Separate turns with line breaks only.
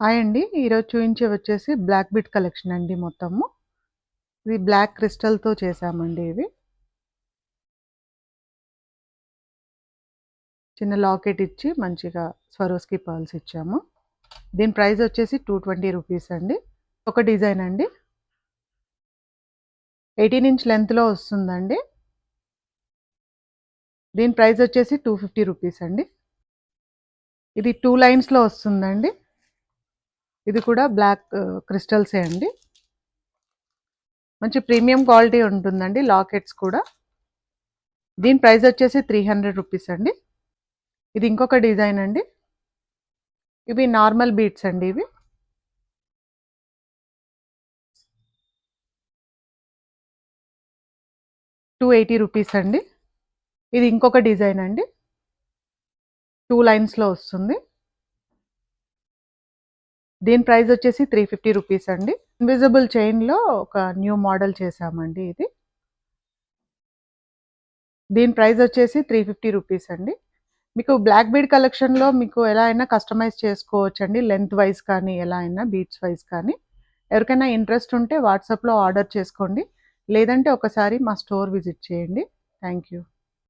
Hi అండి. ఈరోజు చూయించేవి వచ్చేసి బ్లాక్ బిట్ కలెక్షన్ అండి మొత్తము. ఇది బ్లాక్ క్రిస్టల్‌తో చేశామండి ఇవి. చిన్న లాకెట్ ఇచ్చి మంచిగా స్వరోస్కి పర్ల్స్ ఇచ్చాము. దీని ప్రైస్ వచ్చేసి 220 రూపీస్ అండి. ఒక డిజైన్ అండి. 18 ఇంచ్ లెంత్‌లో వస్తుందండి. దీని ప్రైస్ వచ్చేసి 250 రూపీస్ అండి. ఇది 2 లైన్స్‌లో వస్తుందండి. ఇది కూడా బ్లాక్ క్రిస్టల్సే అండి. మంచి ప్రీమియం క్వాలిటీ ఉంటుందండి లాకెట్స్ కూడా. దీని ప్రైస్ వచ్చేసి 300 రూపీస్ అండి. ఇది ఇంకొక డిజైన్ అండి. ఇవి నార్మల్ బీడ్స్ అండి ఇవి. 280 రూపీస్ అండి. ఇది ఇంకొక డిజైన్ అండి. 2 లైన్స్‌లో వస్తుంది. దీని ప్రైస్ వచ్చేసి 350 రూపీస్ అండి. ఇన్విజిబుల్ చైన్‌లో ఒక న్యూ మోడల్ చేశామండి ఇది. దీని ప్రైస్ వచ్చేసి 350 రూపీస్ అండి. మీకు బ్లాక్ బీడ్ కలెక్షన్‌లో మీకు ఎలా అయినా కస్టమైజ్ చేసుకోవచ్చండి. లెంత్ వైస్ కానీ, ఎలా అయినా బీడ్స్ వైస్ కానీ. ఎవరికైనా ఇంట్రెస్ట్ ఉంటే వాట్సాప్‌లో ఆర్డర్ చేసుకోండి. లేదంటే ఒకసారి మా స్టోర్ విజిట్ చేయండి. Thank you.